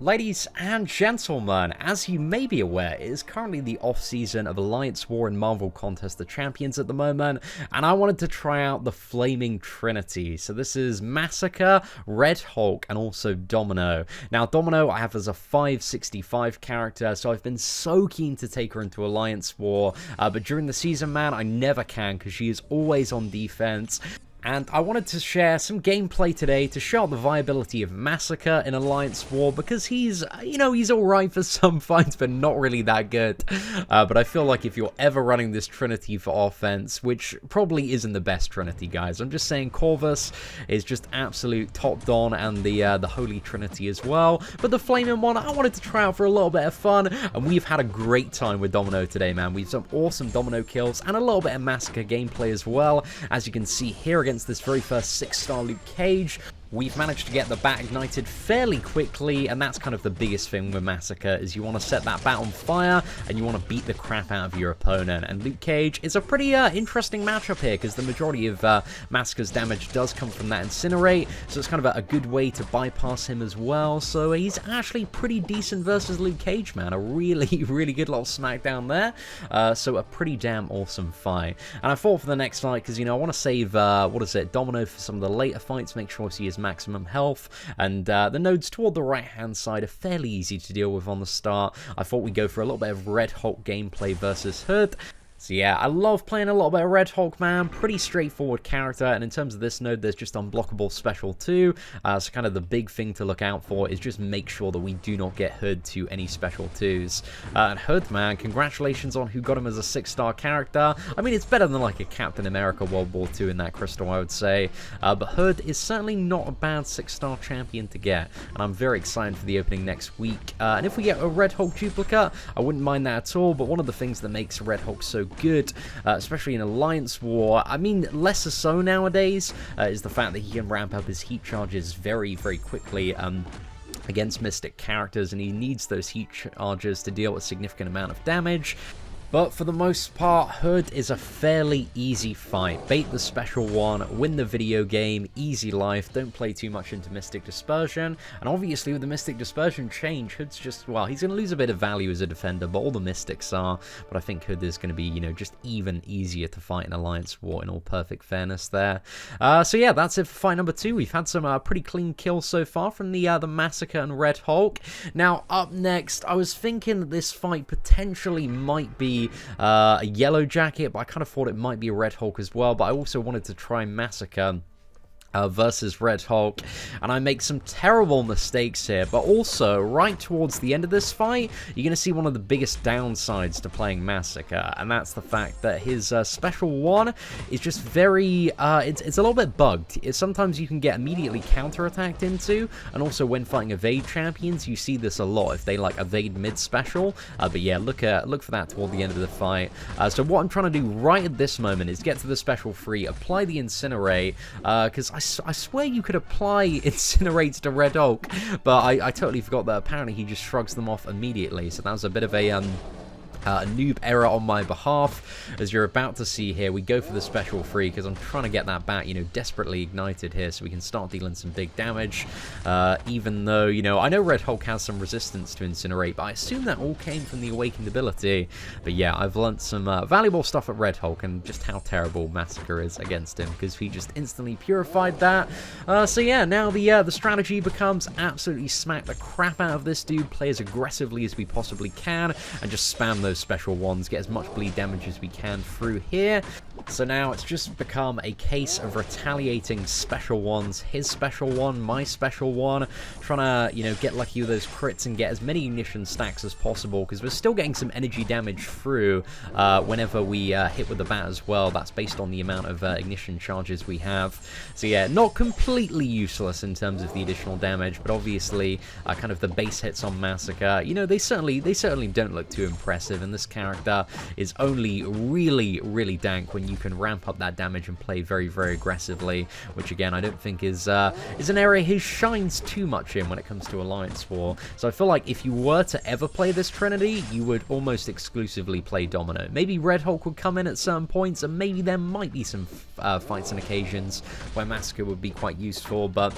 Ladies and gentlemen, as you may be aware, it is currently the off-season of Alliance War and Marvel Contest of Champions at the moment, and I wanted to try out the Flaming Trinity. So this is Mascare, Red Hulk, and also Domino. Now, Domino I have as a 565 character, so I've been so keen to take her into Alliance War, but during the season, man, I never can, because she is always on defense. And I wanted to share some gameplay today to show the viability of Mascare in Alliance War, because he's alright for some fights, but not really that good. But I feel like if you're ever running this Trinity for offense, which probably isn't the best Trinity, guys, I'm just saying Corvus is just absolute top don, and the Holy Trinity as well. But the Flaming one, I wanted to try out for a little bit of fun, and we've had a great time with Domino today, man. We've done awesome Domino kills, and a little bit of Mascare gameplay as well, as you can see here against this very first 6-star Luke Cage. We've managed to get the bat ignited fairly quickly, and that's kind of the biggest thing with Mascare, is you want to set that bat on fire, and you want to beat the crap out of your opponent. And Luke Cage is a pretty interesting matchup here, because the majority of Mascare's damage does come from that Incinerate, so it's kind of a good way to bypass him as well. So he's actually pretty decent versus Luke Cage, man. A really, really good little smackdown there. So a pretty damn awesome fight. And I thought for the next fight, because, I want to save, Domino for some of the later fights, make sure he is maximum health, and the nodes toward the right hand side are fairly easy to deal with on the start. I thought we'd go for a little bit of Red Hulk gameplay versus Hood. So yeah, I love playing a little bit of Red Hulk, man. Pretty straightforward character, and in terms of this node, there's just unblockable special too. So kind of the big thing to look out for is just make sure that we do not get Hood to any special 2s. And Hood, man, congratulations on who got him as a 6-star character. I mean, it's better than like a Captain America World War II in that crystal, I would say. But Hood is certainly not a bad 6-star champion to get, and I'm very excited for the opening next week. And if we get a Red Hulk duplicate, I wouldn't mind that at all, but one of the things that makes Red Hulk so good, especially in Alliance War, I mean, less so nowadays, is the fact that he can ramp up his heat charges very, very quickly against Mystic characters, and he needs those heat charges to deal a significant amount of damage. But for the most part, Hood is a fairly easy fight. Bait the special one, win the video game, easy life, don't play too much into Mystic Dispersion. And obviously with the Mystic Dispersion change, Hood's just, well, he's going to lose a bit of value as a defender, but all the Mystics are. But I think Hood is going to be, just even easier to fight in Alliance War, in all perfect fairness there. So yeah, that's it for fight number 2. We've had some pretty clean kills so far from the Mascare and Red Hulk. Now, up next, I was thinking that this fight potentially might be a Yellow Jacket, but I kind of thought it might be a Red Hulk as well, but I also wanted to try Mascare versus Red Hulk, and I make some terrible mistakes here. But also, right towards the end of this fight, you're going to see one of the biggest downsides to playing Mascare, and that's the fact that his special one is just very, it's a little bit bugged. Sometimes you can get immediately counterattacked into, and also when fighting evade champions, you see this a lot if they like evade mid-special. But yeah, look for that toward the end of the fight. So what I'm trying to do right at this moment is get to the special 3, apply the Incinerate, because I swear you could apply Incinerates to Red Hulk, but I totally forgot that apparently he just shrugs them off immediately, so that was a bit of a noob error on my behalf. As you're about to see here, we go for the special 3 because I'm trying to get that bat, desperately ignited here so we can start dealing some big damage. Even though, I know Red Hulk has some resistance to Incinerate, but I assume that all came from the Awakened ability. But yeah, I've learnt some valuable stuff at Red Hulk, and just how terrible Mascare is against him, because he just instantly purified that. So yeah, now the strategy becomes absolutely smack the crap out of this dude, play as aggressively as we possibly can, and just spam those special ones, get as much bleed damage as we can through here. So now it's just become a case of retaliating special ones, his special one, my special one, trying to, get lucky with those crits and get as many ignition stacks as possible, because we're still getting some energy damage through whenever we hit with the bat as well. That's based on the amount of ignition charges we have. So yeah, not completely useless in terms of the additional damage, but obviously kind of the base hits on Mascare, they certainly don't look too impressive, and this character is only really, really dank when you can ramp up that damage and play very, very aggressively, which again I don't think is an area he shines too much in when it comes to Alliance War. So I feel like if you were to ever play this Trinity, you would almost exclusively play Domino. Maybe Red Hulk would come in at certain points, and maybe there might be some fights and occasions where Mascare would be quite useful, but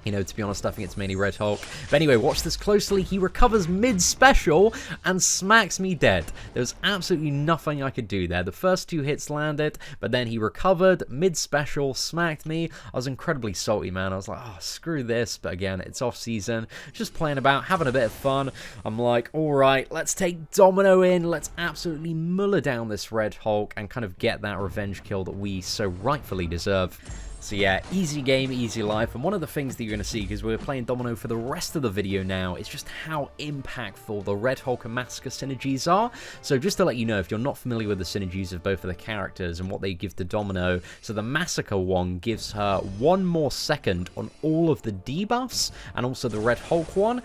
You know, to be honest, I think it's mainly Red Hulk. But anyway, watch this closely. He recovers mid-special and smacks me dead. There was absolutely nothing I could do there. The first 2 hits landed, but then he recovered mid-special, smacked me. I was incredibly salty, man. I was like, oh, screw this. But again, it's off-season. Just playing about, having a bit of fun. I'm like, all right, let's take Domino in. Let's absolutely muller down this Red Hulk and kind of get that revenge kill that we so rightfully deserve. So yeah, easy game, easy life, and one of the things that you're going to see, because we're playing Domino for the rest of the video now, is just how impactful the Red Hulk and Mascare synergies are. So just to let you know, if you're not familiar with the synergies of both of the characters and what they give to Domino, so the Mascare one gives her 1 more second on all of the debuffs, and also the Red Hulk one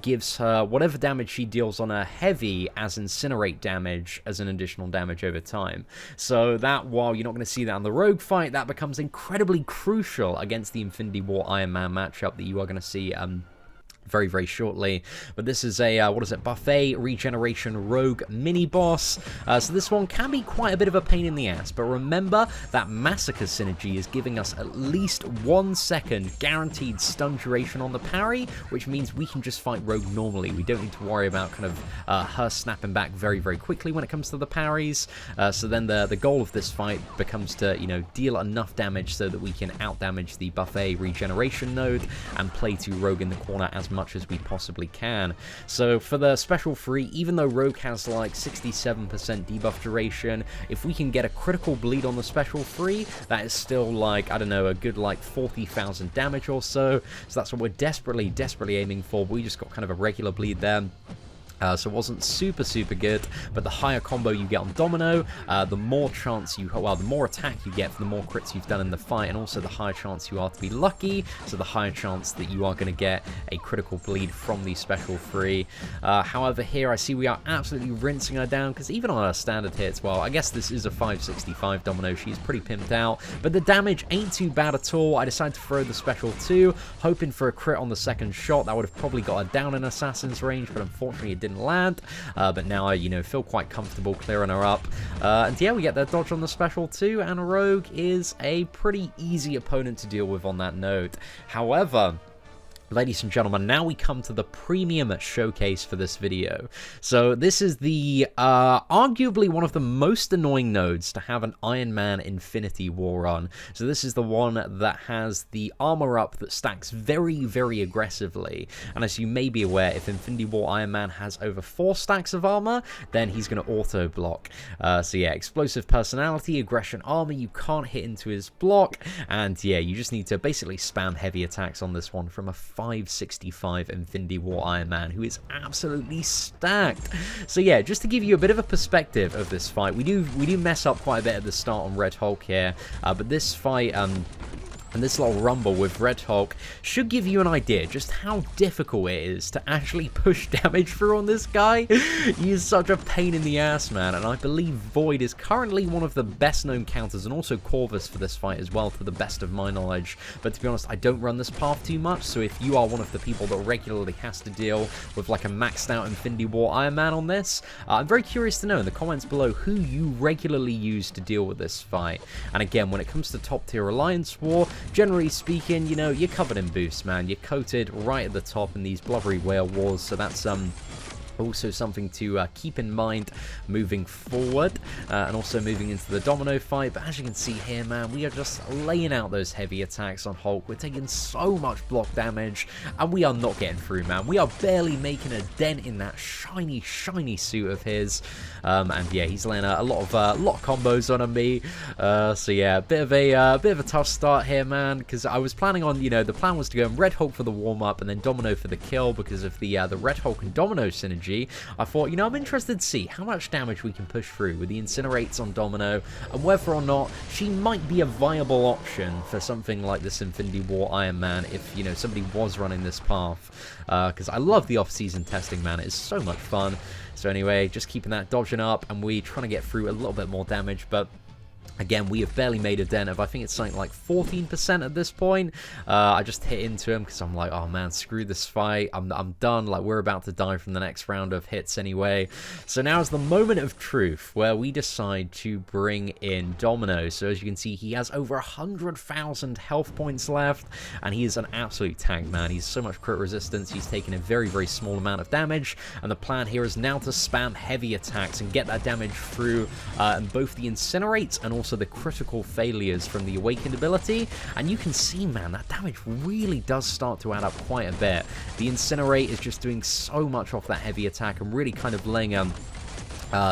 gives her whatever damage she deals on a heavy as incinerate damage as an additional damage over time. So that, while you're not going to see that in the Rogue fight, that becomes incredibly crucial against the Infinity War Iron Man matchup that you are going to see very, very shortly. But this is a, what is it, Buffet Regeneration Rogue mini-boss. So this one can be quite a bit of a pain in the ass, but remember that Massacre synergy is giving us at least 1 second guaranteed stun duration on the parry, which means we can just fight Rogue normally. We don't need to worry about kind of her snapping back very, very quickly when it comes to the parries. So then the goal of this fight becomes to, you know, deal enough damage so that we can out-damage the Buffet Regeneration node and play to Rogue in the corner as much as we possibly can. So for the special free, even though Rogue has like 67% debuff duration, if we can get a critical bleed on the special free, that is still like, I don't know, a good like 40,000 damage or so. So that's what we're desperately aiming for. But we just got kind of a regular bleed there. So it wasn't super good, but the higher combo you get on Domino, the more chance you, well, the more attack you get for the more crits you've done in the fight, and also the higher chance you are to be lucky, so the higher chance that you are going to get a critical bleed from the special free. However, here I see we are absolutely rinsing her down, because even on her standard hits, well, I guess this is a 565 Domino, she's pretty pimped out, but the damage ain't too bad at all. I decided to throw the special 2, hoping for a crit on the second shot. That would have probably got her down in Assassin's range, but unfortunately it didn't land, but now I, you know, feel quite comfortable clearing her up. And yeah, we get that dodge on the special too, and Rogue is a pretty easy opponent to deal with on that note. However, ladies and gentlemen, now we come to the premium showcase for this video. So this is the, arguably one of the most annoying nodes to have an Iron Man Infinity War on. So this is the one that has the armor up that stacks very aggressively. And as you may be aware, if Infinity War Iron Man has over 4 stacks of armor, then he's going to auto block. So yeah, explosive personality, aggression armor, you can't hit into his block. And yeah, you just need to basically spam heavy attacks on this one from a 565 Infinity War Iron Man, who is absolutely stacked. So yeah, just to give you a bit of a perspective of this fight, we do mess up quite a bit at the start on Red Hulk here, but this fight, and this little rumble with Red Hulk should give you an idea just how difficult it is to actually push damage through on this guy. He is such a pain in the ass, man, and I believe Void is currently one of the best known counters, and also Corvus for this fight as well, to the best of my knowledge. But to be honest, I don't run this path too much, so if you are one of the people that regularly has to deal with like a maxed out Infinity War Iron Man on this, I'm very curious to know in the comments below who you regularly use to deal with this fight. And again, when it comes to top tier Alliance War, generally speaking, you know, you're covered in boosts, man. You're coated right at the top in these blubbery whale wars, so that's also something to keep in mind moving forward, and also moving into the Domino fight. But as you can see here, man, we are just laying out those heavy attacks on Hulk. We're taking so much block damage, and we are not getting through, man. We are barely making a dent in that shiny suit of his. And yeah, he's laying a lot of combos on me. So yeah, bit of a tough start here, man, because I was planning on, you know, the plan was to go in Red Hulk for the warm up and then Domino for the kill because of the Red Hulk and Domino synergy. I thought, you know, I'm interested to see how much damage we can push through with the incinerates on Domino, and whether or not she might be a viable option for something like this Infinity War Iron Man if, you know, somebody was running this path. Because I love the off-season testing, man. It's so much fun. So anyway, just keeping that dodging up, and we trying to get through a little bit more damage, but Again, we have barely made a dent of, I think it's something like 14% at this point. I just hit into him because I'm like, oh man, screw this fight. I'm done. Like, we're about to die from the next round of hits anyway. So now is the moment of truth where we decide to bring in Domino. So as you can see, he has over 100,000 health points left, and he is an absolute tank, man. He's so much crit resistance. He's taking a very, very small amount of damage, and the plan here is now to spam heavy attacks and get that damage through both the Incinerate and also the critical failures from the Awakened ability. And you can see, man, that damage really does start to add up quite a bit. The Incinerate is just doing so much off that heavy attack and really kind of laying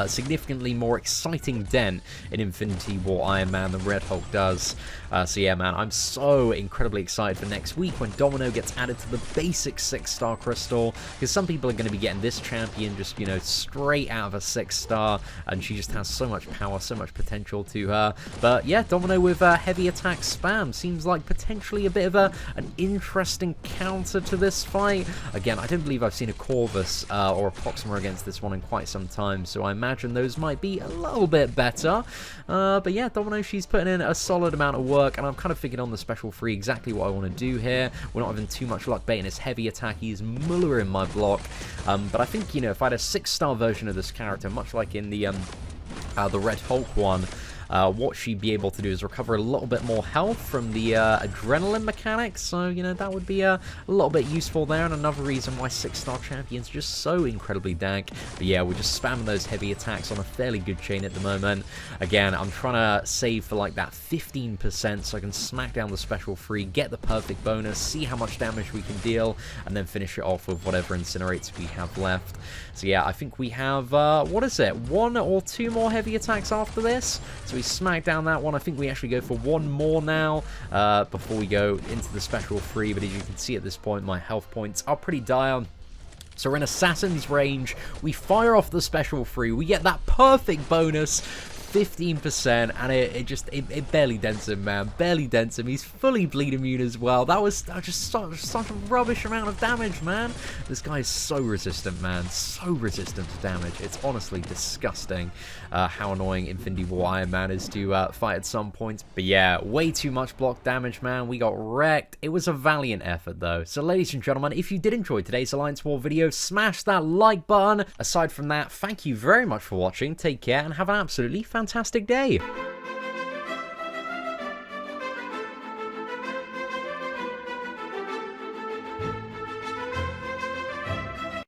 significantly more exciting dent in Infinity War Iron Man than Red Hulk does. So yeah, man, I'm so incredibly excited for next week when Domino gets added to the basic 6-star crystal, because some people are going to be getting this champion just, you know, straight out of a 6-star, and she just has so much power, so much potential to her. But yeah, Domino with heavy attack spam seems like potentially a bit of an interesting counter to this fight. Again, I don't believe I've seen a Corvus or a Proxima against this one in quite some time, so I imagine those might be a little bit better. But yeah, Domino, she's putting in a solid amount of work, and I'm kind of thinking on the special 3 exactly what I want to do here. We're not having too much luck baiting his heavy attack. He's Muller in my block. But I think, you know, if I had a 6-star version of this character, much like in the Red Hulk one, what she'd be able to do is recover a little bit more health from the adrenaline mechanics, so, you know, that would be a little bit useful there, and another reason why 6-star champions are just so incredibly dank. But yeah, we're just spamming those heavy attacks on a fairly good chain at the moment. Again, I'm trying to save for like that 15% so I can smack down the special 3, get the perfect bonus, see how much damage we can deal, and then finish it off with whatever incinerates we have left. So yeah, I think we have, what is it, 1 or 2 more heavy attacks after this? So we smack down that one. I think we actually go for 1 more now before we go into the special 3, but as you can see at this point, my health points are pretty dire. So we're in Assassin's range, we fire off the special 3, we get that perfect bonus, 15%, and it barely dents him, man. Barely dents him. He's fully bleed immune as well. That was just such a rubbish amount of damage, man. This guy is so resistant, man. So resistant to damage. It's honestly disgusting how annoying Infinity War Iron Man is to fight at some points. But yeah, way too much block damage, man. We got wrecked. It was a valiant effort, though. So ladies and gentlemen, if you did enjoy today's Alliance War video, smash that like button. Aside from that, thank you very much for watching. Take care and have an absolutely fantastic day.